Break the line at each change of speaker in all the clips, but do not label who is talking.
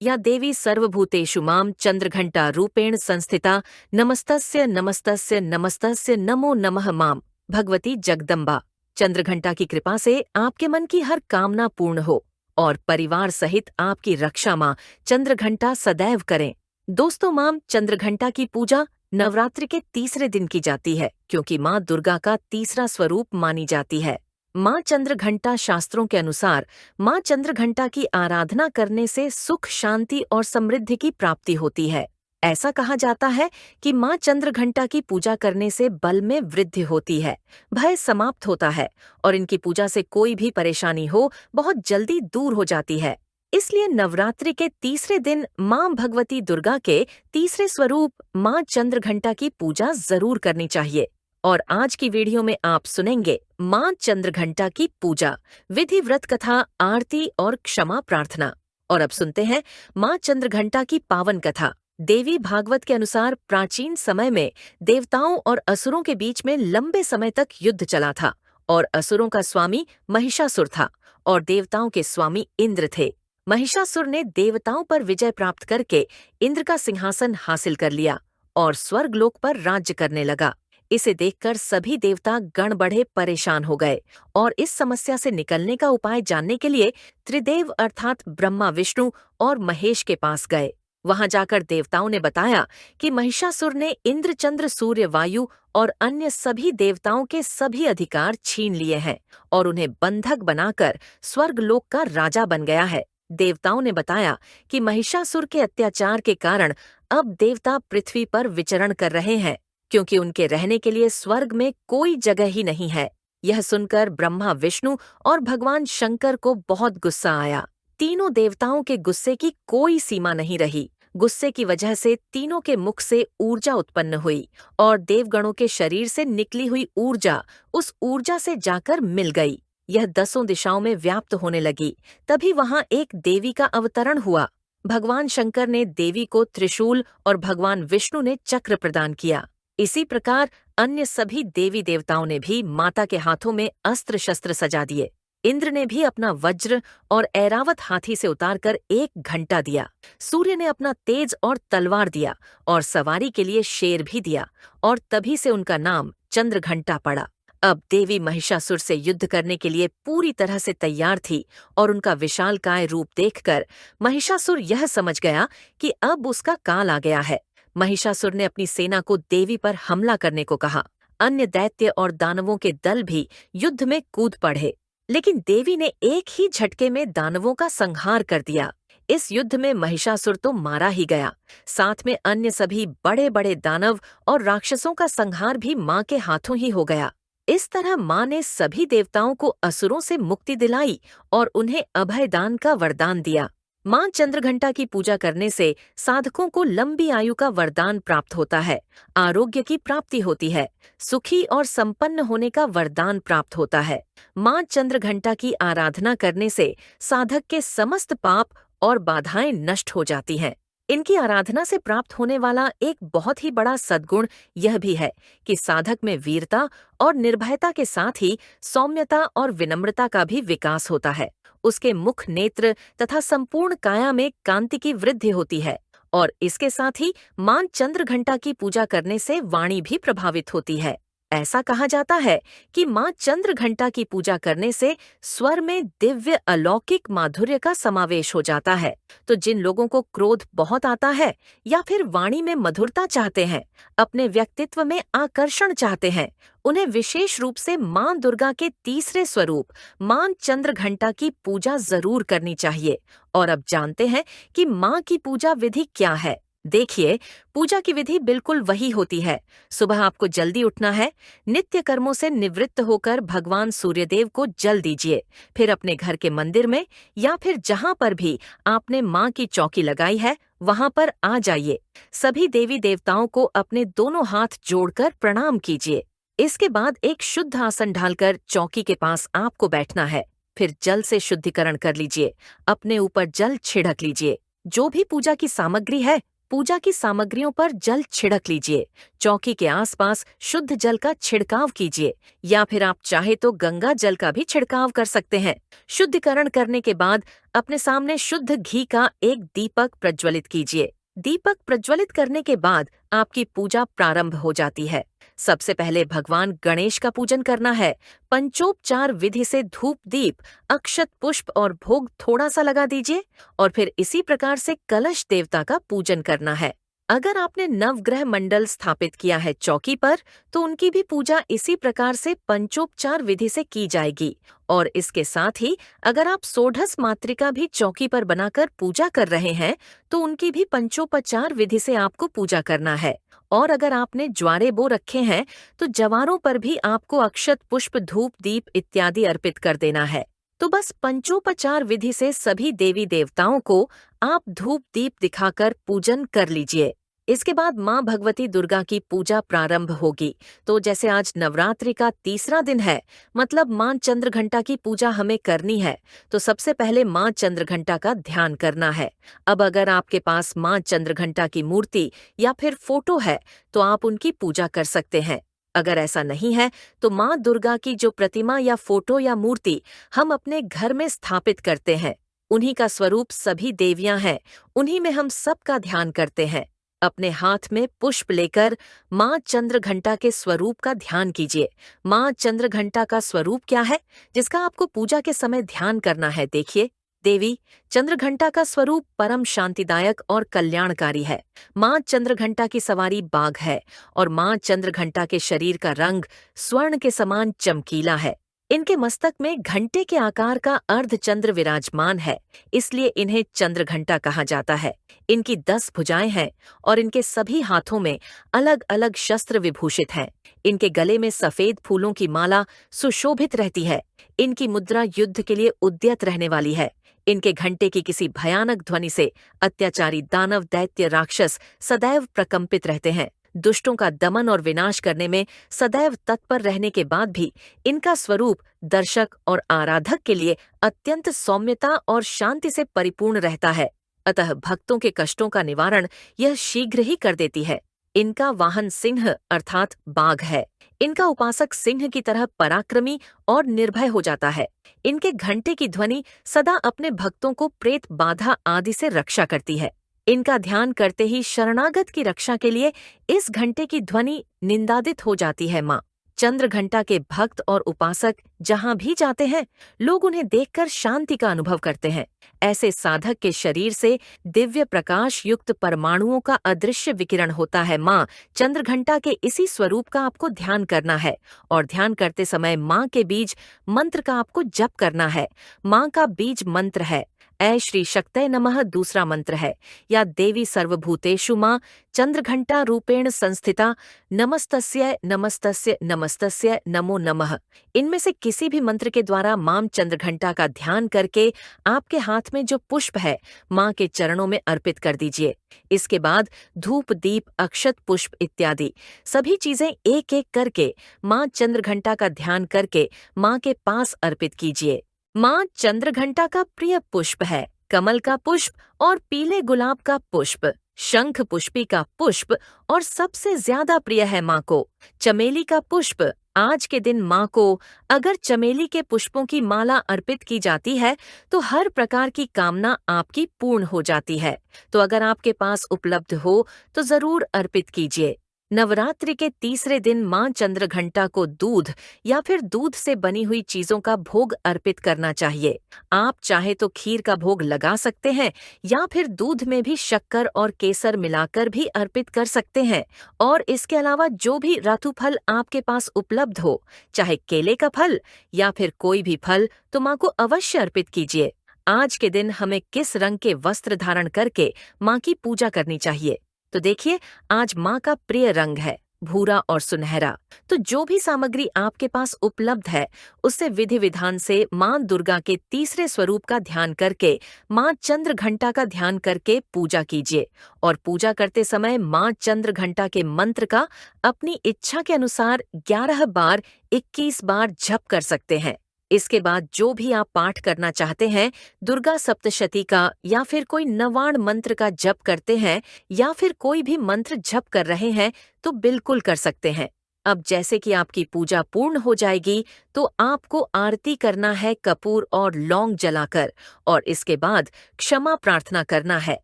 या देवी सर्वभूतेषु मां चंद्रघंटा रूपेण संस्थिता नमस्तस्य नमस्तस्य नमस्तस्य नमो नमः मां भगवती जगदम्बा। चंद्रघंटा की कृपा से आपके मन की हर कामना पूर्ण हो और परिवार सहित आपकी रक्षा मां चंद्रघंटा सदैव करें। दोस्तों, मां चंद्रघंटा की पूजा नवरात्रि के तीसरे दिन की जाती है क्योंकि मां दुर्गा का तीसरा स्वरूप मानी जाती है। मां चंद्रघंटा शास्त्रों के अनुसार मां चंद्रघंटा की आराधना करने से सुख, शांति और समृद्धि की प्राप्ति होती है। ऐसा कहा जाता है कि मां चंद्रघंटा की पूजा करने से बल में वृद्धि होती है, भय समाप्त होता है और इनकी पूजा से कोई भी परेशानी हो बहुत जल्दी दूर हो जाती है। इसलिए नवरात्रि के तीसरे दिन मां भगवती दुर्गा के तीसरे स्वरूप मां चंद्रघंटा की पूजा जरूर करनी चाहिए। और आज की वीडियो में आप सुनेंगे मां चंद्रघंटा की पूजा, विधि, व्रत कथा, आरती और क्षमा प्रार्थना। और अब सुनते हैं मां चंद्रघंटा की पावन कथा। देवी भागवत के अनुसार प्राचीन समय में देवताओं और असुरों के बीच में लंबे समय तक युद्ध चला था और असुरों का स्वामी महिषासुर था और देवताओं के स्वामी इंद्र थे। महिषासुर ने देवताओं पर विजय प्राप्त करके इंद्र का सिंहासन हासिल कर लिया और स्वर्गलोक पर राज्य करने लगा। इसे देखकर सभी देवता गण बढ़े परेशान हो गए और इस समस्या से निकलने का उपाय जानने के लिए त्रिदेव अर्थात ब्रह्मा, विष्णु और महेश के पास गए। वहां जाकर देवताओं ने बताया कि महिषासुर ने इंद्र, चंद्र, सूर्य, वायु और अन्य सभी देवताओं के सभी अधिकार छीन लिए हैं और उन्हें बंधक बनाकर स्वर्गलोक का राजा बन गया है। देवताओं ने बताया कि महिषासुर के अत्याचार के कारण अब देवता पृथ्वी पर विचरण कर रहे हैं क्योंकि उनके रहने के लिए स्वर्ग में कोई जगह ही नहीं है। यह सुनकर ब्रह्मा, विष्णु और भगवान शंकर को बहुत गुस्सा आया। तीनों देवताओं के गुस्से की कोई सीमा नहीं रही। गुस्से की वजह से तीनों के मुख से ऊर्जा उत्पन्न हुई और देवगणों के शरीर से निकली हुई ऊर्जा उस ऊर्जा से जाकर मिल गई। यह 10 दिशाओं में व्याप्त होने लगी। तभी वहां एक देवी का अवतरण हुआ। भगवान शंकर ने देवी को त्रिशूल और भगवान विष्णु ने चक्र प्रदान किया। इसी प्रकार अन्य सभी देवी देवताओं ने भी माता के हाथों में अस्त्र शस्त्र सजा दिए। इंद्र ने भी अपना वज्र और ऐरावत हाथी से उतारकर एक घंटा दिया। सूर्य ने अपना तेज और तलवार दिया और सवारी के लिए शेर भी दिया और तभी से उनका नाम चंद्रघंटा पड़ा। अब देवी महिषासुर से युद्ध करने के लिए पूरी तरह से तैयार थी और उनका विशालकाय रूप देखकर महिषासुर यह समझ गया कि अब उसका काल आ गया है। महिषासुर ने अपनी सेना को देवी पर हमला करने को कहा। अन्य दैत्य और दानवों के दल भी युद्ध में कूद पड़े, लेकिन देवी ने एक ही झटके में दानवों का संहार कर दिया। इस युद्ध में महिषासुर तो मारा ही गया, साथ में अन्य सभी बड़े बड़े दानव और राक्षसों का संहार भी मां के हाथों ही हो गया। इस तरह मां ने सभी देवताओं को असुरों से मुक्ति दिलाई और उन्हें अभयदान का वरदान दिया। मां चंद्रघंटा की पूजा करने से साधकों को लंबी आयु का वरदान प्राप्त होता है, आरोग्य की प्राप्ति होती है, सुखी और संपन्न होने का वरदान प्राप्त होता है। मां चंद्रघंटा की आराधना करने से साधक के समस्त पाप और बाधाएं नष्ट हो जाती हैं। इनकी आराधना से प्राप्त होने वाला एक बहुत ही बड़ा सद्गुण यह भी है कि साधक में वीरता और निर्भयता के साथ ही सौम्यता और विनम्रता का भी विकास होता है। उसके मुख, नेत्र तथा संपूर्ण काया में कांति की वृद्धि होती है और इसके साथ ही मां चंद्रघंटा की पूजा करने से वाणी भी प्रभावित होती है। ऐसा कहा जाता है कि मां चंद्रघंटा की पूजा करने से स्वर में दिव्य अलौकिक माधुर्य का समावेश हो जाता है। तो जिन लोगों को क्रोध बहुत आता है या फिर वाणी में मधुरता चाहते हैं, अपने व्यक्तित्व में आकर्षण चाहते हैं, उन्हें विशेष रूप से मां दुर्गा के तीसरे स्वरूप मां चंद्रघंटा की पूजा जरूर करनी चाहिए। और अब जानते हैं कि मां की पूजा विधि क्या है। देखिए, पूजा की विधि बिल्कुल वही होती है। सुबह आपको जल्दी उठना है, नित्य कर्मों से निवृत्त होकर भगवान सूर्यदेव को जल दीजिए, फिर अपने घर के मंदिर में या फिर जहाँ पर भी आपने माँ की चौकी लगाई है वहाँ पर आ जाइए। सभी देवी देवताओं को अपने दोनों हाथ जोड़कर प्रणाम कीजिए। इसके बाद एक शुद्ध आसन ढालकर चौकी के पास आपको बैठना है। फिर जल से शुद्धिकरण कर लीजिए, अपने ऊपर जल छिड़क लीजिए। जो भी पूजा की सामग्री है पूजा की सामग्रियों पर जल छिड़क लीजिए। चौकी के आसपास शुद्ध जल का छिड़काव कीजिए, या फिर आप चाहे तो गंगा जल का भी छिड़काव कर सकते हैं। शुद्धिकरण करने के बाद अपने सामने शुद्ध घी का एक दीपक प्रज्वलित कीजिए। दीपक प्रज्वलित करने के बाद आपकी पूजा प्रारंभ हो जाती है। सबसे पहले भगवान गणेश का पूजन करना है। पंचोपचार विधि से धूप दीप, अक्षत पुष्प और भोग थोड़ा सा लगा दीजिए, और फिर इसी प्रकार से कलश देवता का पूजन करना है। अगर आपने नवग्रह मंडल स्थापित किया है चौकी पर, तो उनकी भी पूजा इसी प्रकार से पंचोपचार विधि से की जाएगी। और इसके साथ ही अगर आप सोढ़स मातृका भी चौकी पर बनाकर पूजा कर रहे हैं, तो उनकी भी पंचोपचार विधि से आपको पूजा करना है। और अगर आपने ज्वारे बो रखे हैं, तो जवारों पर भी आपको अक्षत पुष्प धूप दीप इत्यादि अर्पित कर देना है। तो बस पंचोपचार विधि से सभी देवी देवताओं को आप धूप दीप दिखाकर पूजन कर लीजिए। इसके बाद माँ भगवती दुर्गा की पूजा प्रारंभ होगी। तो जैसे आज नवरात्रि का तीसरा दिन है, मतलब माँ चंद्रघंटा की पूजा हमें करनी है, तो सबसे पहले माँ चंद्रघंटा का ध्यान करना है। अब अगर आपके पास माँ चंद्रघंटा की मूर्ति या फिर फोटो है, तो आप उनकी पूजा कर सकते हैं। अगर ऐसा नहीं है, तो माँ दुर्गा की जो प्रतिमा या फोटो या मूर्ति हम अपने घर में स्थापित करते हैं, उन्हीं का स्वरूप सभी देवियां हैं, उन्हीं में हम सबका ध्यान करते हैं। अपने हाथ में पुष्प लेकर माँ चंद्रघंटा के स्वरूप का ध्यान कीजिए। माँ चंद्रघंटा का स्वरूप क्या है, जिसका आपको पूजा के समय ध्यान करना है? देखिए, देवी चंद्रघंटा का स्वरूप परम शांतिदायक और कल्याणकारी है। माँ चंद्रघंटा की सवारी बाघ है, और माँ चंद्रघंटा के शरीर का रंग स्वर्ण के समान चमकीला है। इनके मस्तक में घंटे के आकार का अर्धचंद्र विराजमान है, इसलिए इन्हें चंद्रघंटा कहा जाता है। इनकी 10 भुजाएं हैं, और इनके सभी हाथों में अलग अलग शस्त्र विभूषित हैं। इनके गले में सफेद फूलों की माला सुशोभित रहती है। इनकी मुद्रा युद्ध के लिए उद्यत रहने वाली है। इनके घंटे की किसी भयानक ध्वनि से अत्याचारी दानव दैत्य राक्षस सदैव प्रकंपित रहते हैं। दुष्टों का दमन और विनाश करने में सदैव तत्पर रहने के बाद भी इनका स्वरूप दर्शक और आराधक के लिए अत्यंत सौम्यता और शांति से परिपूर्ण रहता है। अतः भक्तों के कष्टों का निवारण यह शीघ्र ही कर देती है। इनका वाहन सिंह अर्थात बाघ है। इनका उपासक सिंह की तरह पराक्रमी और निर्भय हो जाता है। इनके घंटे की ध्वनि सदा अपने भक्तों को प्रेत बाधा आदि से रक्षा करती है। इनका ध्यान करते ही शरणागत की रक्षा के लिए इस घंटे की ध्वनि निंदादित हो जाती है। माँ चंद्रघंटा के भक्त और उपासक जहाँ भी जाते हैं, लोग उन्हें देखकर शांति का अनुभव करते हैं। ऐसे साधक के शरीर से दिव्य प्रकाश युक्त परमाणुओं का अदृश्य विकिरण होता है। माँ चंद्रघंटा के इसी स्वरूप का आपको ध्यान करना है, और ध्यान करते समय माँ के बीज मंत्र का आपको जप करना है। माँ का बीज मंत्र है ऐ श्री शक्तये नमः, दूसरा मंत्र है या देवी सर्वभूतेषु माँ चंद्रघंटा रूपेण संस्थिता नमस्तस्य नमस्तस्य नमस्तस्य नमो नमः। इनमें से किसी भी मंत्र के द्वारा मां चंद्रघंटा का ध्यान करके आपके हाथ में जो पुष्प है, मां के चरणों में अर्पित कर दीजिए। इसके बाद धूप दीप अक्षत पुष्प इत्यादि सभी चीजें एक एक करके मां चंद्रघंटा का ध्यान करके मां के पास अर्पित कीजिए। मां चंद्रघंटा का प्रिय पुष्प है कमल का पुष्प और पीले गुलाब का पुष्प, शंख पुष्पी का पुष्प, और सबसे ज्यादा प्रिय है माँ को चमेली का पुष्प। आज के दिन माँ को अगर चमेली के पुष्पों की माला अर्पित की जाती है, तो हर प्रकार की कामना आपकी पूर्ण हो जाती है। तो अगर आपके पास उपलब्ध हो तो जरूर अर्पित कीजिए। नवरात्रि के तीसरे दिन मां चंद्रघंटा को दूध या फिर दूध से बनी हुई चीजों का भोग अर्पित करना चाहिए। आप चाहे तो खीर का भोग लगा सकते हैं, या फिर दूध में भी शक्कर और केसर मिलाकर भी अर्पित कर सकते हैं। और इसके अलावा जो भी ऋतु फल आपके पास उपलब्ध हो, चाहे केले का फल या फिर कोई भी फल, तो माँ को अवश्य अर्पित कीजिए। आज के दिन हमें किस रंग के वस्त्र धारण करके माँ की पूजा करनी चाहिए? तो देखिए, आज माँ का प्रिय रंग है भूरा और सुनहरा। तो जो भी सामग्री आपके पास उपलब्ध है, उससे विधि विधान से माँ दुर्गा के तीसरे स्वरूप का ध्यान करके माँ चंद्रघंटा का ध्यान करके पूजा कीजिए। और पूजा करते समय माँ चंद्रघंटा के मंत्र का अपनी इच्छा के अनुसार 11 बार 21 बार जप कर सकते हैं। इसके बाद जो भी आप पाठ करना चाहते हैं, दुर्गा सप्तशती का या फिर कोई नवाण मंत्र का जप करते हैं या फिर कोई भी मंत्र जप कर रहे हैं तो बिल्कुल कर सकते हैं। अब जैसे कि आपकी पूजा पूर्ण हो जाएगी तो आपको आरती करना है कपूर और लौंग जलाकर और इसके बाद क्षमा प्रार्थना करना है।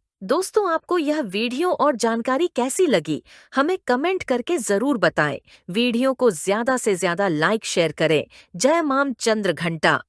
दोस्तों, आपको यह वीडियो और जानकारी कैसी लगी? हमें कमेंट करके जरूर बताएं। वीडियो को ज्यादा से ज्यादा लाइक शेयर करें। जय मां चंद्र घंटा।